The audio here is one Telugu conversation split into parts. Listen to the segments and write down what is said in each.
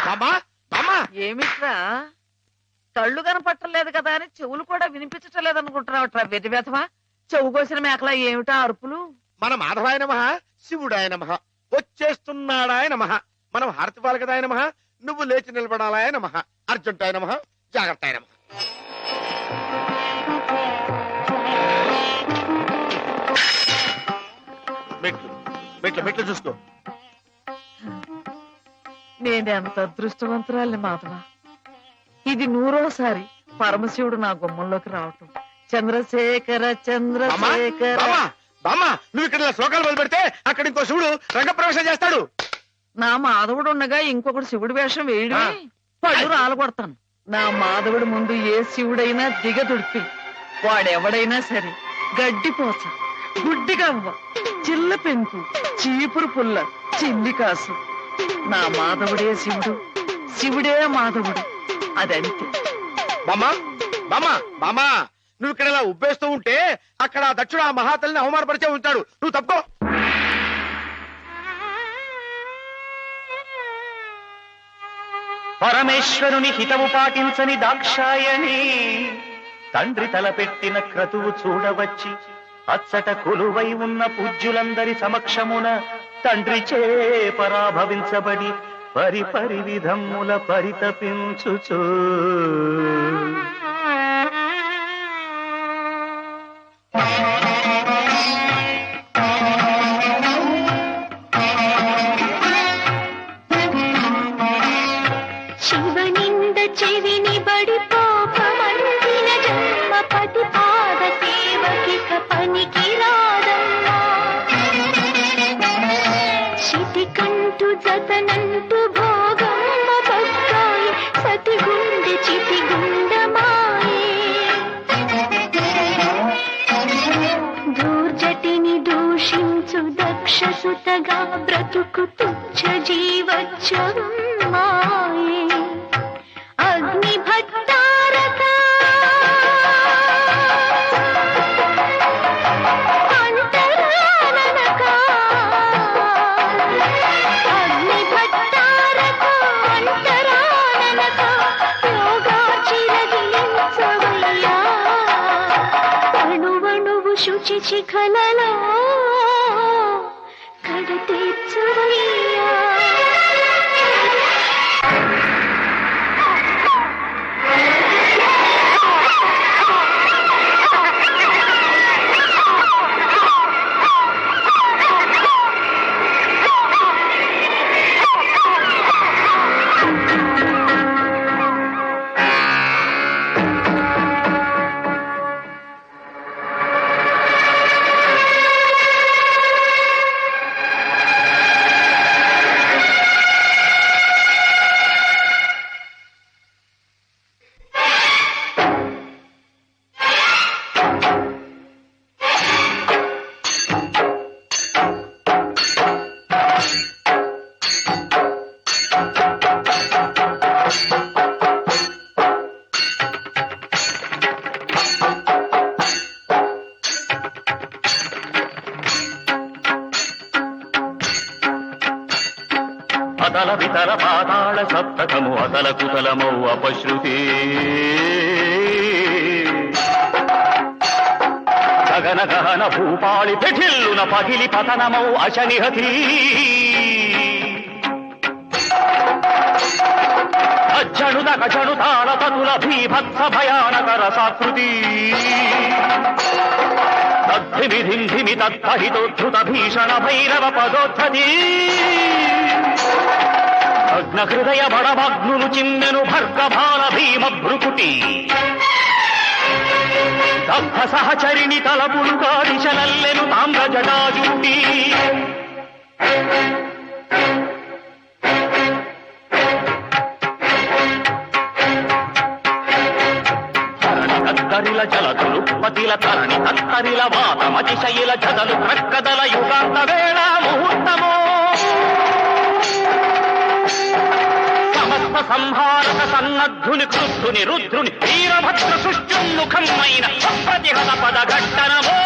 బామా బామా ఏమిట్రా కళ్ళు కనపట్టలేదు కదా అని చెవులు కూడా వినిపించటం లేదనుకుంటున్నావుట్రా వెతివేతవా చెవు కోసిన మేకలా ఏమిటా అరుపులు? మన మాధవాయ నమః, శివుడాయ నమః, వచ్చేస్తున్నాడాయ నమః, మనం హారతి పాలకదాయ నమః, నువ్వు లేచి నిలబడాలాయ నమః, అర్జుంటాయ నమః, జాగ్రత్తాయ నమః. మెట్లు మెట్లు మెట్లు చూసుకో. నేనెంత అదృష్టవంతురాలి మాధవ. ఇది 100వసారి పరమశివుడు నా గుమ్మంలోకి రావటం. చంద్రశేఖర చంద్రశేఖర. బామా నువ్వు ఇక్కడ శ్లోకాలు మొదలు పెడితే అక్కడ ఇంకో శివుడు రంగప్రవేశం చేస్తాడు. నా మాధవుడు ఉండగా ఇంకొకటి శివుడి వేషం వేయడమే పళ్ళు రాలగొడతాను. నా మాధవుడి ముందు ఏ శివుడైనా దిగదుడిపి వాడెవడైనా సరే గడ్డిపోచ, గుడ్డిగవ్వ, చిల్ల పెంకు, చీపురు పుల్ల, చిల్లి కాసు. నా మాధవుడే శివుడు, శివుడే మాధవుడు. అదంతే. బామా బామా బామా నువ్వు ఇక్కడ ఇలా ఉబ్బేస్తూ ఉంటే అక్కడ దక్షుడు ఆ మహాతల్లిని అవమానపరిచే ఉంటాడు. నువ్వు తప్పుకో. పరమేశ్వరుని హితవు పాటించని దాక్షాయణి తండ్రి తలపెట్టిన క్రతువు చూడవచ్చి అచ్చట కొలువై ఉన్న పూజ్యులందరి సమక్షమున తండ్రి చే పరాభవించబడి పరిపరి విధముల పరితపించుచు శివనింద చెవిని బడి పాపమందిన జన్మపతి పాద సేవకిక పనికి రాదమ్మా. చితికంటూ జతనంటూ భోగమ్మ బక్కాయి సతి గుండె చితి గుండమాయే. దూర్జటిని దూషించు దక్షసుతగా బ్రతుకు తుచ్చ జీవచ్చమాయే. అగ్ని భట్టారక అంతరాననక, అగ్ని భట్టారక అంతరాననక యోగాచిరగించవయ్యా. అణువణువు శుచి శిఖలలో కడతీర్చవయ్యా. అతల వితల పాతాళ సప్తకము అతల కుతలమౌ అపశ్రుతి గగన గహన భూపాళి పెఠిల్లున పగిలి పతనమౌ అశనిహతి. అజ్జణుదక జణుతాళ తతుల భీభత్స భయానక రసాకృతి. తద్ధిమి తత్తహితోద్ధృత భీషణ భైరవ పదోద్ధతి. అగ్న హృదయ బడభగ్నులు చిమ్మెను భర్గభాల భీమ భృకుటి. దగ్ధ సహచరిణి తలపులుగా దిశలల్లెను తామ్ర జటాజూటి. కత్తరిల జలతులు పతిల తరణి కత్తరిల వాతమతిశయిల జదలు ప్రక్కదల యుగాంత వేళ ముహూర్తమో. సమస్త సంహారక సన్నద్ధుని క్రుద్ధుని రుద్రుని వీరభద్ర సుష్టున్ముఖమైన ప్రతిహత పద ఘట్టనమో.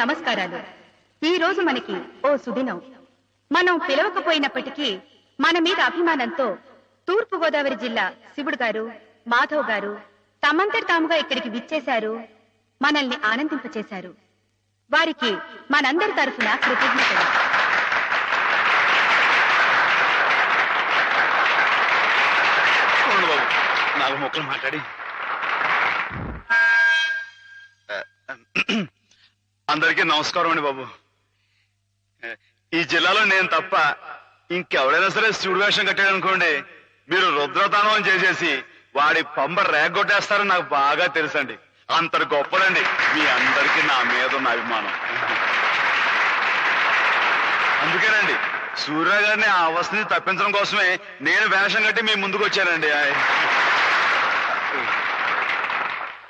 నమస్కారాలు. ఈ రోజు మనకి ఓ సుదినం. మనం పిలవకపోయినప్పటికీ మన మీద అభిమానంతో తూర్పు గోదావరి జిల్లా శివుడు గారు, మాధవ్ గారు తమంతటి తాముగా ఇక్కడికి విచ్చేశారు, మనల్ని ఆనందింపచేశారు. వారికి మనందరి తరఫున కృతజ్ఞతలు. చూడండి బాబు, నాలుగు మొక్కలు మాట్లాడి అందరికీ నమస్కారం అండి బాబు. ఈ జిల్లాలో నేను తప్ప ఇంకెవడైనా సరే శివుడు వేషం కట్టాడు అనుకోండి, మీరు రుద్రతానం చేసేసి వాడి పంబ రేగొట్టేస్తారని నాకు బాగా తెలుసండి. అంత గొప్పదండి మీ అందరికీ నా మీద ఉన్న అభిమానం. అందుకేనండి సూర్య గారిని ఆ అవస్థని తప్పించడం కోసమే నేను వేషం కట్టి మీ ముందుకు వచ్చానండి.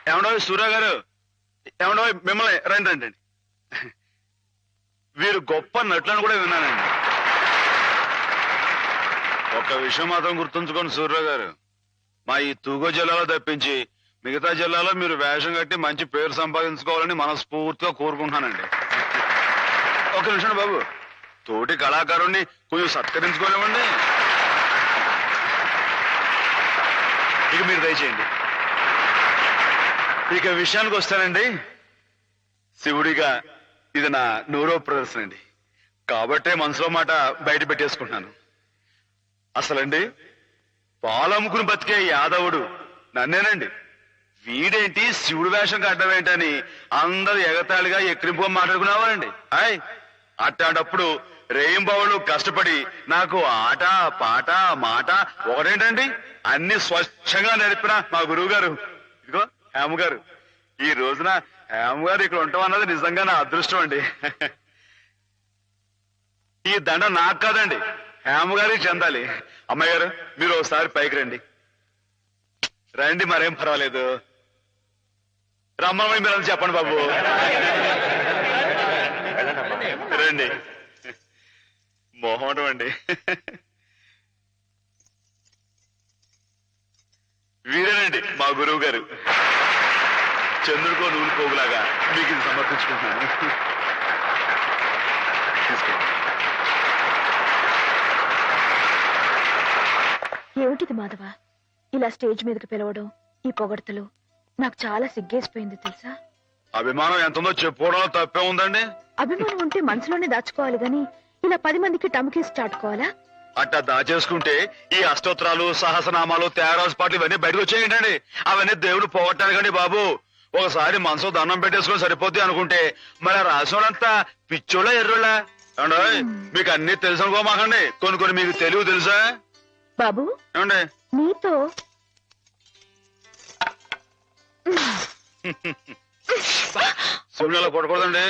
ఏమండో సూర్య గారు, ఏమండో మిమ్మల్ని రండి రండి. వీరు గొప్ప నటులను కూడా విన్నానండి. ఒక విషయం మాత్రం గుర్తుంచుకోండి సూర్య గారు, మా ఈ తూగో జిల్లాలో తప్పించి మిగతా జిల్లాలో మీరు వేషం కట్టి మంచి పేరు సంపాదించుకోవాలని మనస్ఫూర్తిగా కోరుకుంటున్నానండి. ఒక నిమిషం బాబు, తోటి కళాకారుణ్ణి కొంచెం సత్కరించుకోనివ్వండి. ఇక మీరు దయచేయండి. ఇక విషయానికి వస్తానండి. శివుడిగా ఇది నా నూరో ప్రదర్శన అండి, కాబట్టే మనసులో మాట బయట పెట్టేసుకుంటున్నాను. అసలండి పాలమ్ముకుని బతికే యాదవుడు నన్నేనండి. వీడేంటి శివుడు వేషం కట్టవేంటని అందరూ ఎగతాళిగా ఎక్కిరింపుగా మాట్లాడుకునేవారండి. అట్లాంటప్పుడు రేయింబావులు కష్టపడి నాకు ఆట పాట మాట ఒకటేంటండి అన్ని స్వచ్ఛంగా నడిపిన మా గురువు గారు, ఇదిగో హేమ గారు. ఈ రోజున హేమ గారు ఇక్కడ ఉంటాం అన్నది నిజంగా నా అదృష్టం అండి. ఈ దండ నాకు కాదండి, హేమ గారికి చెందాలి. అమ్మాయి గారు మీరు ఒకసారి పైకి రండి. రండి, మరేం పర్వాలేదు. రమ్మని మీరు అని చెప్పండి బాబు. రండి. మొహం అండి. వీరేనండి మా గురువు గారు. చంద్రుడికో నూలు పోగులాగా మీకు ఇది సమర్పించుకుంటున్నాను. తీసుకోండి. ఏమిటిది మాధవ, ఇలా స్టేజ్ మీదకి పిలవడం, ఈ పొగడ్తలు నాకు చాలా సిగ్గేసిపోయింది తెలుసా. అభిమానం ఎంతుందో చెప్పుకోవడంలో తప్పే ఉందండి. అభిమానం ఉంటే మనసులోనే దాచుకోవాలి గాని ఇలా 10 మందికి టముకేసి చాటుకోవాలా? అట్టా దాచేసుకుంటే ఈ అష్టోత్తరాలు, సహస్రనామాలు, త్యాగరాజు పాటలు ఇవన్నీ బయటకు వచ్చేయండి. అవన్నీ దేవుడు పోగొట్టాలి బాబు. ఒకసారి మనసు దండం పెట్టేసుకొని సరిపోద్ది అనుకుంటే మరి రాసినంతా పిచ్చోళ్ళ ఎర్రోళ్ళ ఏమండో. మీకు అన్ని తెలుసు అనుకోమాకండి, కొన్ని కొన్ని మీకు తెలివి తెలుసా బాబు? ఏమండి నీతో శివుని అలా కొట్టకూడదండి.